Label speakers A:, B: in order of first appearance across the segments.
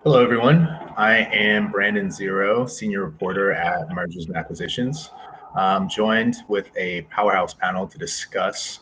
A: Hello, everyone. I am Brandon Zero, senior reporter at Mergers and Acquisitions. I'm joined with a powerhouse panel to discuss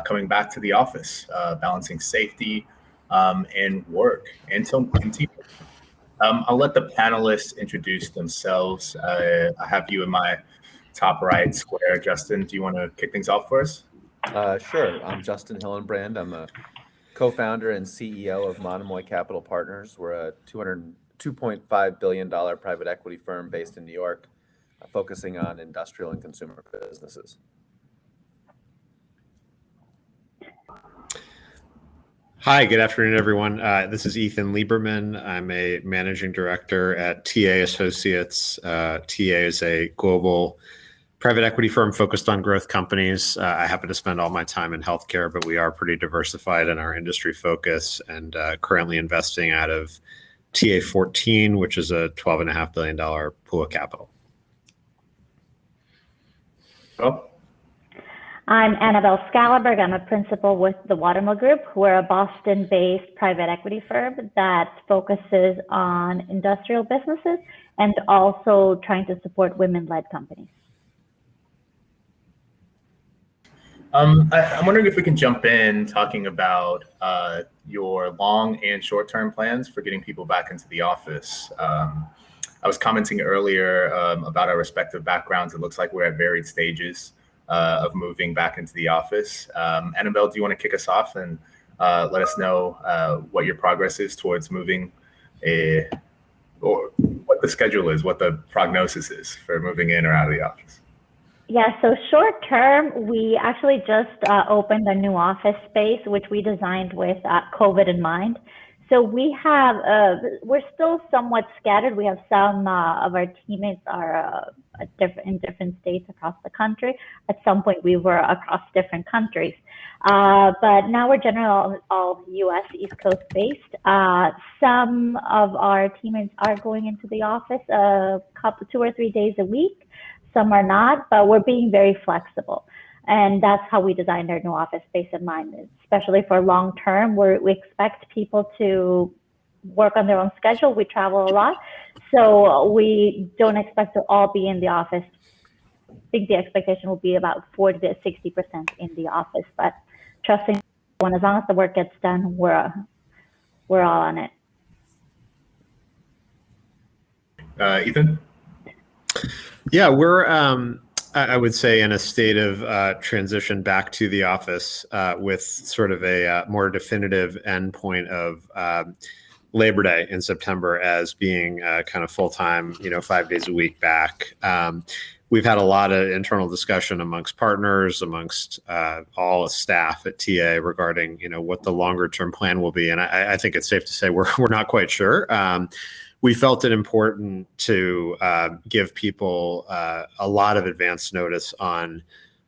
A: coming back to the office, balancing safety and work and team. I'll let the panelists introduce themselves. I have you in my top right square. Justin, do you want to kick things off for us?
B: Sure. I'm Justin Hillenbrand. I'm a co-founder and CEO of Monomoy Capital Partners. We're a $2.5 billion private equity firm based in New York, focusing on industrial and consumer businesses.
C: Hi, good afternoon, everyone. This is Ethan Lieberman. I'm a managing director at TA Associates. TA is a global private equity firm focused on growth companies. I happen to spend all my time in healthcare, but we are pretty diversified in our industry focus and currently investing out of TA 14, which is a $12.5 billion pool of capital.
A: Oh.
D: I'm Annabelle Scalaberg. I'm a principal with the Watermill Group. We're a Boston-based private equity firm that focuses on industrial businesses and also trying to support women-led companies.
A: I'm wondering if we can jump in talking about your long and short-term plans for getting people back into the office. I was commenting earlier about our respective backgrounds. It looks like we're at varied stages of moving back into the office. Annabelle, do you want to kick us off and let us know what your progress is towards moving, or what the schedule is, what the prognosis is for moving in or out of the office?
D: Yeah, so short term, we actually just opened a new office space, which we designed with COVID in mind. So we have, we're still somewhat scattered. We have some of our teammates are in different states across the country. At some point, we were across different countries. But now we're generally all US East Coast based. Some of our teammates are going into the office 2 or 3 days a week. Some are not, but we're being very flexible. And that's how we designed our new office space in mind, especially for long term, where we expect people to work on their own schedule. We travel a lot, so we don't expect to all be in the office. I think the expectation will be about 40 to 60% in the office, but trusting everyone, as long as the work gets done, we're all on it.
A: Ethan?
C: Yeah, we're, I would say, in a state of transition back to the office with sort of a more definitive endpoint of Labor Day in September as being kind of full-time, 5 days a week back. We've had a lot of internal discussion amongst partners, amongst all staff at TA regarding, what the longer-term plan will be. And I think it's safe to say we're not quite sure. We felt it important to give people a lot of advance notice on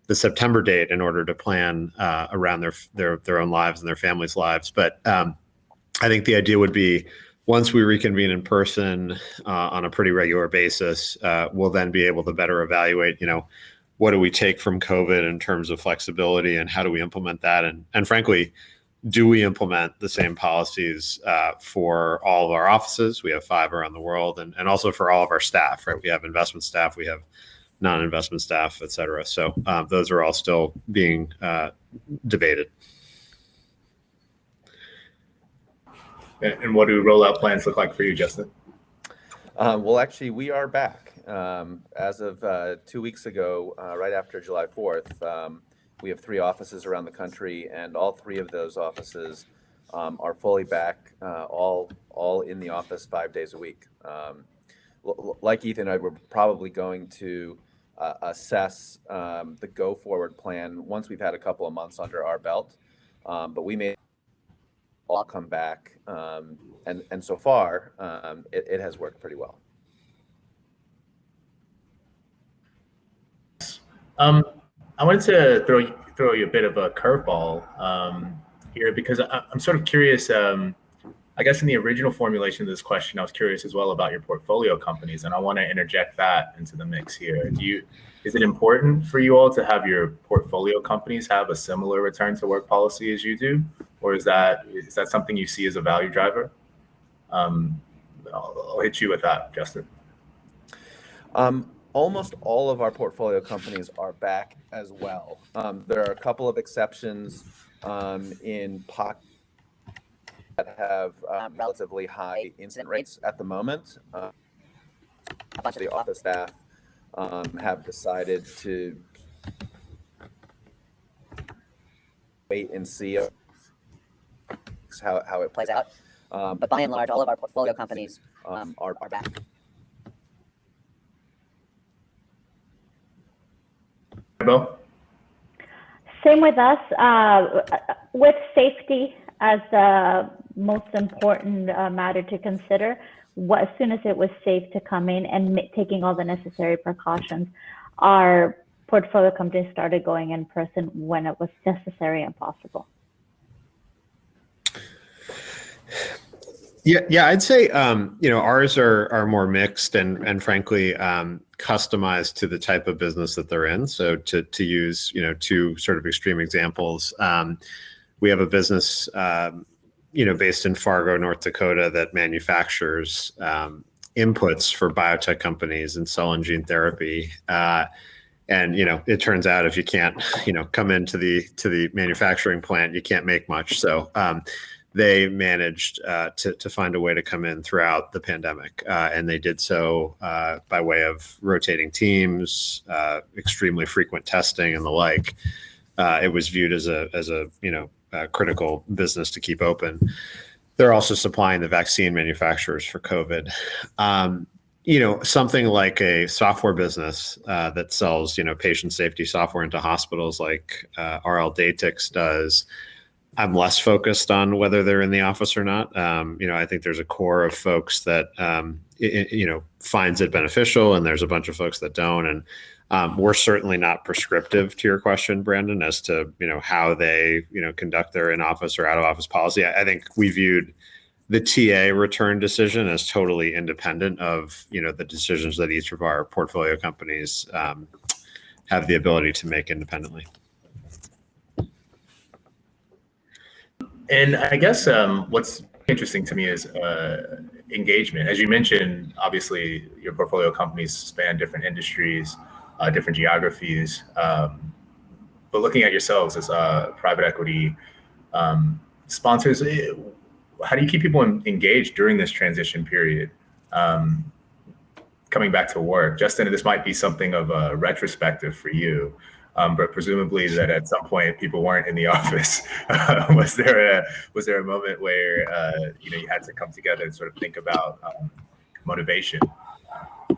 C: the September date in order to plan around their own lives and their families' lives. But I think the idea would be once we reconvene in person on a pretty regular basis, we'll then be able to better evaluate, what do we take from COVID in terms of flexibility and how do we implement that? And frankly, do we implement the same policies for all of our offices? We have 5 around the world, and also for all of our staff, right? We have investment staff, we have non-investment staff, et cetera. So those are all still being debated.
A: And what do rollout plans look like for you, Justin?
B: Well, actually, we are back. As of 2 weeks ago, right after July 4th, we have 3 offices around the country, and all 3 of those offices are fully back, all in the office 5 days a week. Like Ethan, we're probably going to assess the go-forward plan once we've had a couple of months under our belt. But we may all come back, and so far, it has worked pretty well.
A: I wanted to throw you a bit of a curveball here because I'm sort of curious. I guess in the original formulation of this question, I was curious as well about your portfolio companies, and I want to interject that into the mix here. Is it important for you all to have your portfolio companies have a similar return to work policy as you do, or is that something you see as a value driver? I'll hit you with that, Justin.
B: Almost all of our portfolio companies are back as well. There are a couple of exceptions in pockets that have relatively high incident rates at the moment. A bunch of the office staff have decided to wait and see how it plays out. But by and large, all of our portfolio companies are back.
A: Bill?
D: Same with us, with safety as the most important matter to consider. As soon as it was safe to come in and taking all the necessary precautions, our portfolio companies started going in person when it was necessary and possible.
C: Yeah, I'd say ours are more mixed and frankly customized to the type of business that they're in. So to use two sort of extreme examples, we have a business based in Fargo, North Dakota, that manufactures inputs for biotech companies in cell and gene therapy. And it turns out if you can't come into the manufacturing plant, you can't make much. So they managed to find a way to come in throughout the pandemic, and they did so by way of rotating teams, extremely frequent testing, and the like. It was viewed as a critical business to keep open. They're also supplying the vaccine manufacturers for COVID. Something like a software business that sells patient safety software into hospitals like RL Datix does. I'm less focused on whether they're in the office or not. I think there's a core of folks that finds it beneficial, and there's a bunch of folks that don't. And we're certainly not prescriptive to your question, Brandon, as to how they conduct their in-office or out-of-office policy. I think we viewed the TA return decision as totally independent of the decisions that each of our portfolio companies have the ability to make independently.
A: And I guess what's interesting to me is engagement. As you mentioned, obviously your portfolio companies span different industries, different geographies. But looking at yourselves as private equity sponsors, how do you keep people engaged during this transition period? Coming back to work, Justin, this might be something of a retrospective for you. But presumably that at some point people weren't in the office. Was there a moment where you had to come together and sort of think about motivation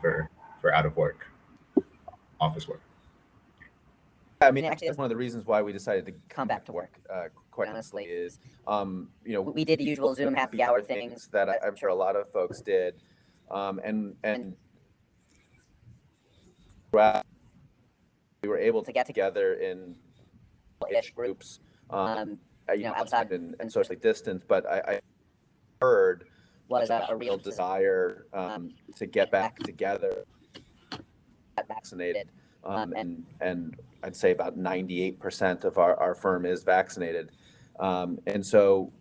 A: for out of work, office work?
B: I mean, actually, that's one of the reasons why we decided to come back to work. Quite honestly, is we did the usual Zoom happy hour things that I'm sure a lot of folks did, and we were able to get together in ish groups, outside and socially distanced. But I heard was a real desire to get back together, get vaccinated, and I'd say about 98% of our firm is vaccinated, and so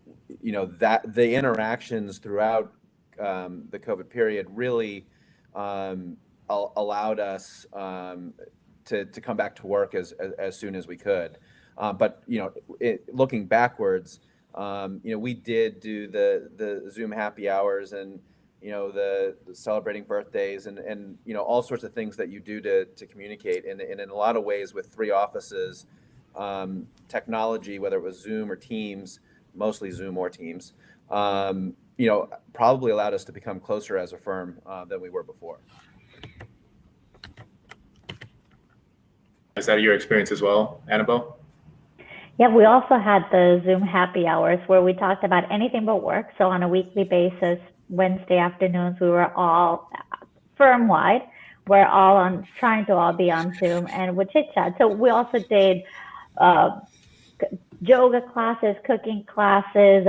B: that the interactions throughout the COVID period really allowed us to come back to work as soon as we could. But looking backwards, we did do the Zoom happy hours and the celebrating birthdays and all sorts of things that you do to communicate. And in a lot of ways, with three offices, technology, whether it was Zoom or Teams, mostly Zoom or Teams, probably allowed us to become closer as a firm than we were before.
A: Is that your experience as well, Annabelle?
D: Yeah, we also had the Zoom happy hours where we talked about anything but work. So on a weekly basis, Wednesday afternoons, we were all firm-wide. We're all trying to all be on Zoom and would chit chat. So we also did yoga classes, cooking classes,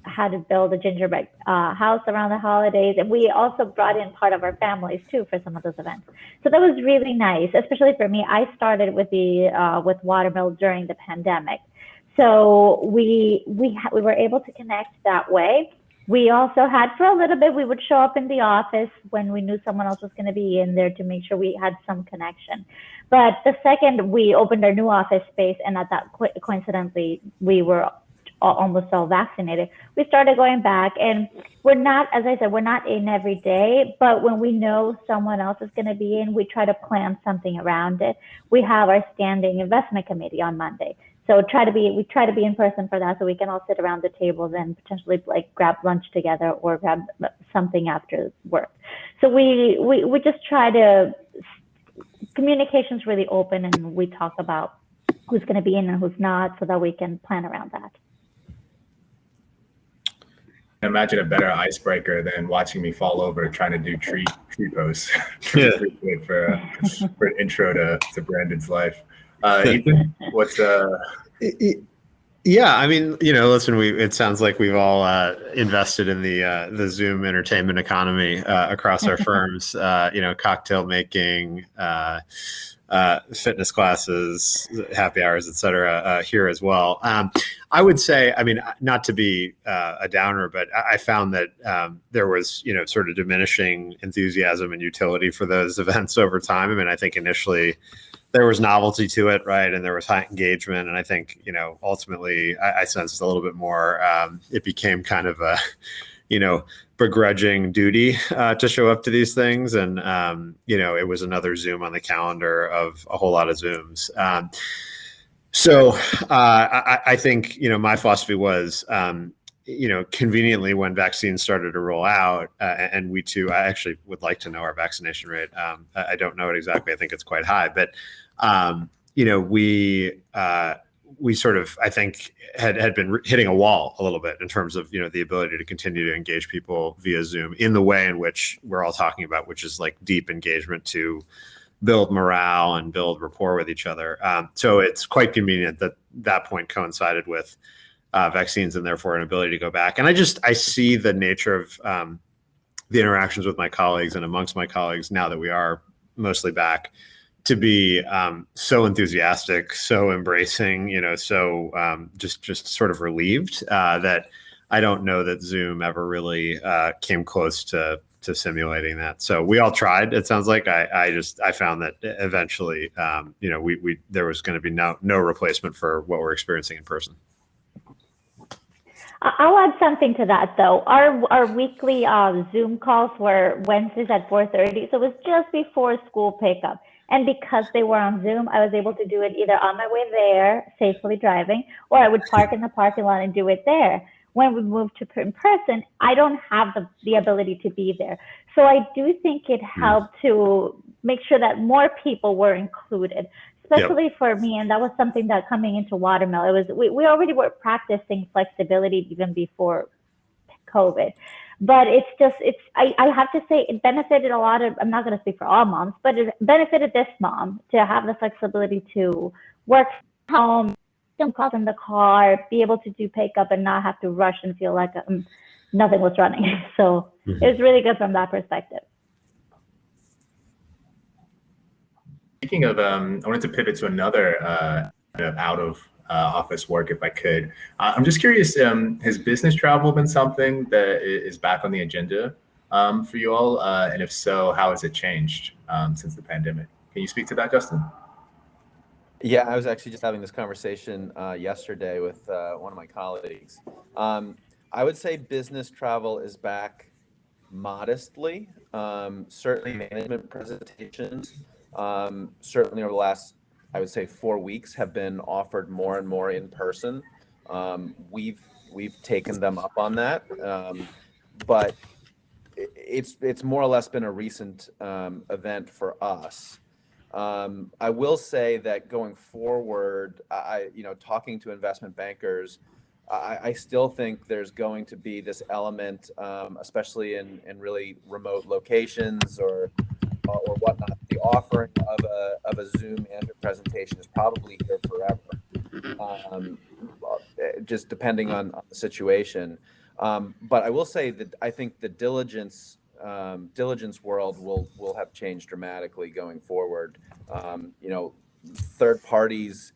D: how to build a gingerbread house around the holidays. And we also brought in part of our families too for some of those events. So that was really nice, especially for me. I started with Watermill during the pandemic. So we were able to connect that way. We also had, for a little bit, we would show up in the office when we knew someone else was going to be in there to make sure we had some connection. But the second we opened our new office space, and at that coincidentally, we were almost all vaccinated, we started going back. And we're not, as I said, we're not in every day, but when we know someone else is going to be in, we try to plan something around it. We have our standing investment committee on Monday. So we try to be in person for that, so we can all sit around the tables and potentially like grab lunch together or grab something after work. So we just try to, communication's really open, and we talk about who's going to be in and who's not, so that we can plan around that.
A: Imagine a better icebreaker than watching me fall over trying to do tree posts
C: Yeah.
A: for an intro to Brandon's life. Ethan, what's
C: Yeah, I mean, listen, it sounds like we've all invested in the Zoom entertainment economy across our firms. Cocktail making, fitness classes, happy hours, et cetera, here as well. I would say, I mean, not to be a downer, but I found that there was, sort of diminishing enthusiasm and utility for those events over time. I mean, I think initially there was novelty to it, right? And there was high engagement. And I think, ultimately I sensed a little bit more, it became kind of a, begrudging duty to show up to these things. And, it was another Zoom on the calendar of a whole lot of Zooms. I think, my philosophy was, conveniently when vaccines started to roll out, and we too, I actually would like to know our vaccination rate. I don't know it exactly. I think it's quite high, but we sort of, I think, had been hitting a wall a little bit in terms of, the ability to continue to engage people via Zoom in the way in which we're all talking about, which is like deep engagement to build morale and build rapport with each other. So it's quite convenient that point coincided with vaccines and therefore an ability to go back. And I see the nature of the interactions with my colleagues and amongst my colleagues now that we are mostly back to be so enthusiastic, so embracing, so just sort of relieved that I don't know that Zoom ever really came close to simulating that. So we all tried. It sounds like I found that eventually, there was going to be no replacement for what we're experiencing in person.
D: I'll add something to that, though. Our weekly Zoom calls were Wednesdays at 4:30, so it was just before school pickup. And because they were on Zoom, I was able to do it either on my way there, safely driving, or I would park in the parking lot and do it there. When we moved to in person, I don't have the ability to be there. So I do think it helped to make sure that more people were included, especially for me. And that was something that coming into Watermill, we already were practicing flexibility even before COVID. But I have to say it benefited a lot of, I'm not going to speak for all moms, but it benefited this mom to have the flexibility to work from home, don't calls in the car, be able to do pickup and not have to rush and feel like nothing was running. So it was really good from that perspective.
A: Speaking of, I wanted to pivot to another out of office work, if I could. I'm just curious, has business travel been something that is back on the agenda for you all? And if so, how has it changed since the pandemic? Can you speak to that, Justin?
B: Yeah, I was actually just having this conversation yesterday with one of my colleagues. I would say business travel is back modestly. Certainly management presentations, certainly over the last, I would say 4 weeks, have been offered more and more in person. We've taken them up on that, but it's more or less been a recent event for us. I will say that going forward, talking to investment bankers, I still think there's going to be this element, especially in really remote locations or whatnot. The offering of a Zoom answer presentation is probably here forever, just depending on the situation. But I will say that I think the diligence world will have changed dramatically going forward. Third parties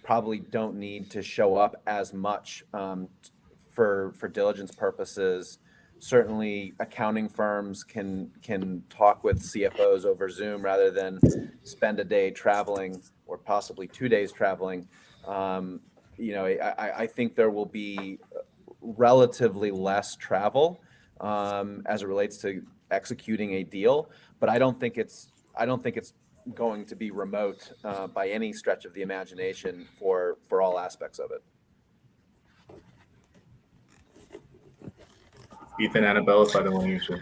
B: probably don't need to show up as much for diligence purposes Certainly, accounting firms can talk with CFOs over Zoom rather than spend a day traveling or possibly 2 days traveling. I think there will be relatively less travel as it relates to executing a deal, but I don't think it's going to be remote by any stretch of the imagination for all aspects of it.
A: Ethan, Annabelle, if I don't want to.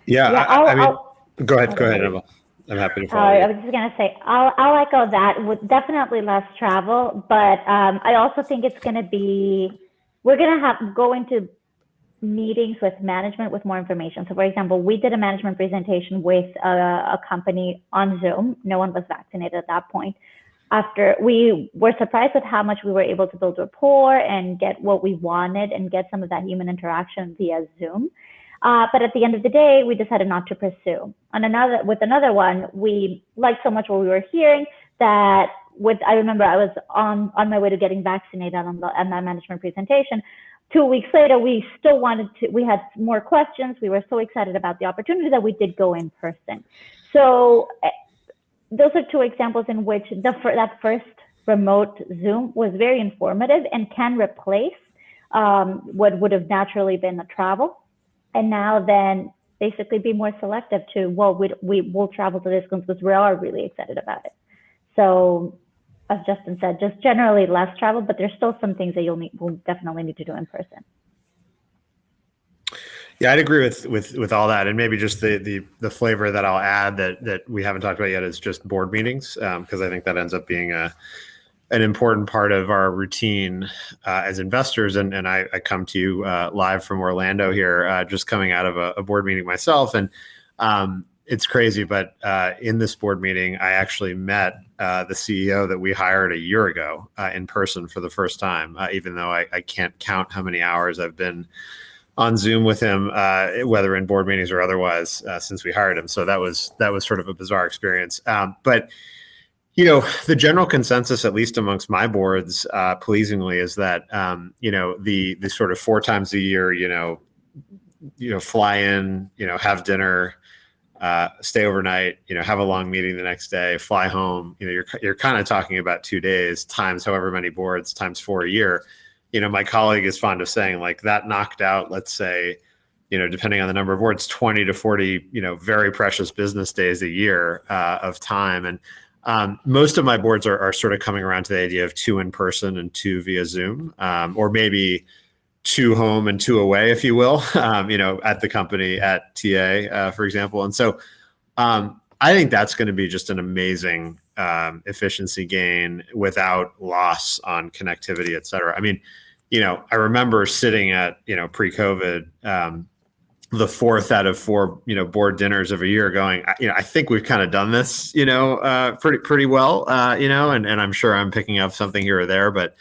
C: Yeah,
D: Yeah,
C: I mean,
D: I'll
C: go ahead, Annabelle. I'm happy to follow
D: I
C: you.
D: was just gonna say, I'll echo that with definitely less travel, but I also think it's gonna be, we're gonna go into meetings with management with more information. So for example, we did a management presentation with a company on Zoom. No one was vaccinated at that point. After, we were surprised at how much we were able to build rapport and get what we wanted and get some of that human interaction via Zoom. But at the end of the day, we decided not to pursue. With another one, we liked so much what we were hearing that I remember I was on my way to getting vaccinated on that management presentation. 2 weeks later, we still we had more questions. We were so excited about the opportunity that we did go in person. So those are two examples in which that first remote Zoom was very informative and can replace what would have naturally been the travel. And now then basically be more selective to, well, we will travel to this because we are really excited about it. So as Justin said, just generally less travel, but there's still some things that we'll definitely need to do in person.
C: Yeah, I'd agree with all that, and maybe just the flavor that I'll add that we haven't talked about yet is just board meetings, because I think that ends up being an important part of our routine as investors. And I come to you live from Orlando here, just coming out of a board meeting myself, and it's crazy. But in this board meeting, I actually met the CEO that we hired a year ago in person for the first time, even though I can't count how many hours I've been on Zoom with him, whether in board meetings or otherwise, since we hired him. So that was sort of a bizarre experience. But the general consensus, at least amongst my boards, pleasingly, is that the sort of 4 times a year, fly in, have dinner, stay overnight, have a long meeting the next day, fly home. You're kind of talking about 2 days times however many boards times 4 a year. My colleague is fond of saying, like, that knocked out, let's say, depending on the number of boards, 20 to 40, very precious business days a year of time. And most of my boards are sort of coming around to the idea of 2 in person and 2 via Zoom, or maybe 2 home and 2 away, if you will, at the company at TA, for example. And so I think that's going to be just an amazing efficiency gain without loss on connectivity, et cetera. I mean, I remember sitting at, pre-COVID, the 4th out of 4, board dinners of a year going, I think we've kind of done this, pretty well, and I'm sure I'm picking up something here or there, but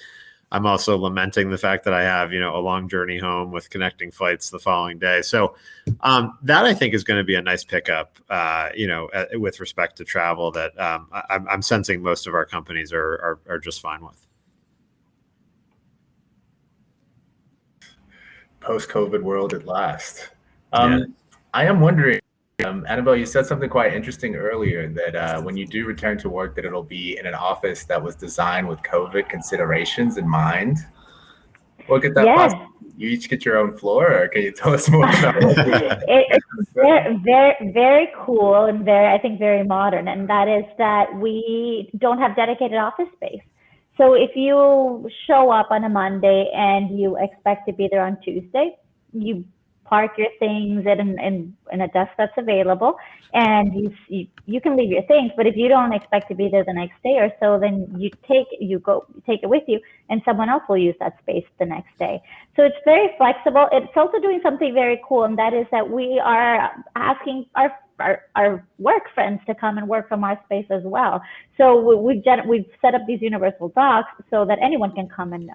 C: I'm also lamenting the fact that I have, a long journey home with connecting flights the following day. So that I think is going to be a nice pickup, with respect to travel that I'm sensing most of our companies are just fine with.
A: Post-COVID world at last.
C: Yeah.
A: I am wondering, Annabelle, you said something quite interesting earlier that when you do return to work, that it'll be in an office that was designed with COVID considerations in mind. What could that possibly? You each get your own floor, or can you tell us more about it?
D: It's very, very cool and I think very modern. And that is that we don't have dedicated office space. So if you show up on a Monday and you expect to be there on Tuesday, you park your things in a desk that's available, and you can leave your things. But if you don't expect to be there the next day or so, then you take it with you, and someone else will use that space the next day. So it's very flexible. It's also doing something very cool, and that is that we are asking our work friends to come and work from our space as well. So we've set up these universal docks so that anyone can come and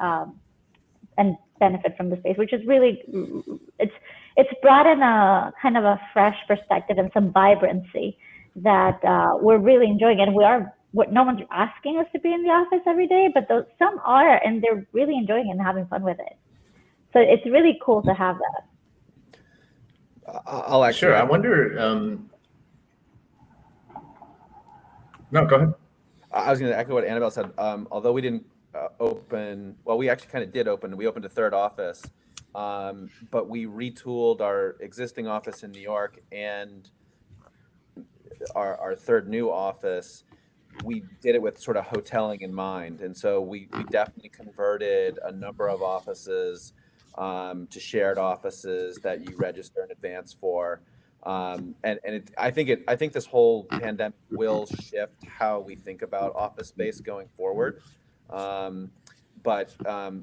D: benefit from the space, which is really, it's brought in a kind of a fresh perspective and some vibrancy that we're really enjoying. And no one's asking us to be in the office every day, but some are, and they're really enjoying it and having fun with it. So it's really cool to have that.
B: I'll actually.
A: Sure. I wonder. No, go ahead.
B: I was going to echo what Annabelle said. Although we didn't open, well, we actually kind of did open. We opened a third office, but we retooled our existing office in New York and our third new office. We did it with sort of hoteling in mind, and so we definitely converted a number of offices to shared offices that you register in advance for. I think this whole pandemic will shift how we think about office space going forward. But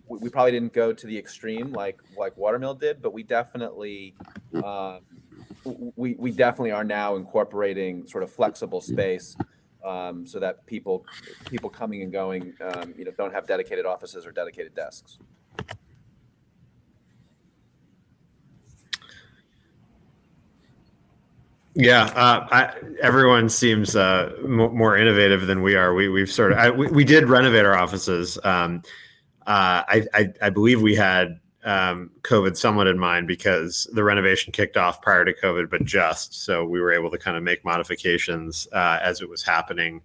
B: we probably didn't go to the extreme like Watermill did, but we definitely we definitely are now incorporating sort of flexible space so that people coming and going don't have dedicated offices or dedicated desks.
C: Yeah, everyone seems more innovative than we are. We've sort of we did renovate our offices. I believe we had COVID somewhat in mind because the renovation kicked off prior to COVID, but just so we were able to kind of make modifications as it was happening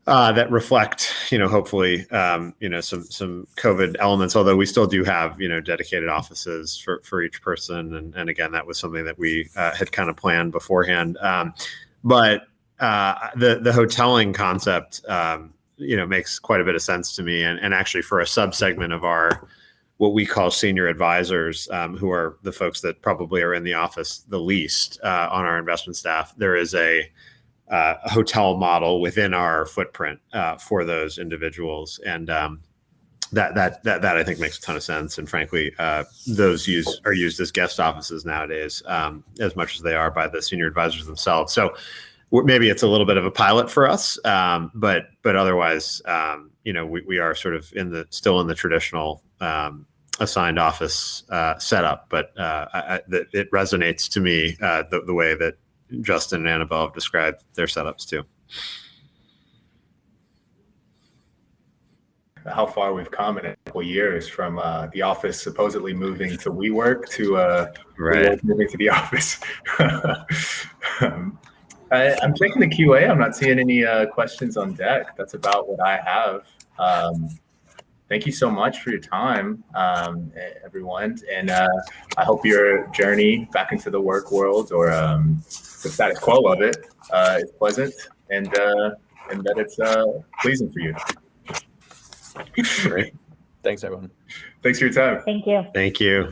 C: that reflect, hopefully, some COVID elements. Although we still do have, dedicated offices for each person, and again, that was something that we had kind of planned beforehand. But the hoteling concept, makes quite a bit of sense to me, and actually for a subsegment of our what we call senior advisors, who are the folks that probably are in the office the least on our investment staff, there is a hotel model within our footprint for those individuals, and that I think makes a ton of sense. And frankly, those are used as guest offices nowadays, as much as they are by the senior advisors themselves. So maybe it's a little bit of a pilot for us, but otherwise, we are sort of still in the traditional assigned office setup. But it resonates to me the way that Justin and Annabelle have described their setups too.
A: How far we've come in a couple years from the office supposedly moving to WeWork to
C: Right.
A: WeWork moving to the office. I'm checking the QA. I'm not seeing any questions on deck. That's about what I have. Thank you so much for your time, everyone. And I hope your journey back into the work world, or the status quo of it, is pleasant, and that it's pleasing for you.
C: Great.
B: Thanks, everyone.
A: Thanks for your time.
D: Thank you.
C: Thank you.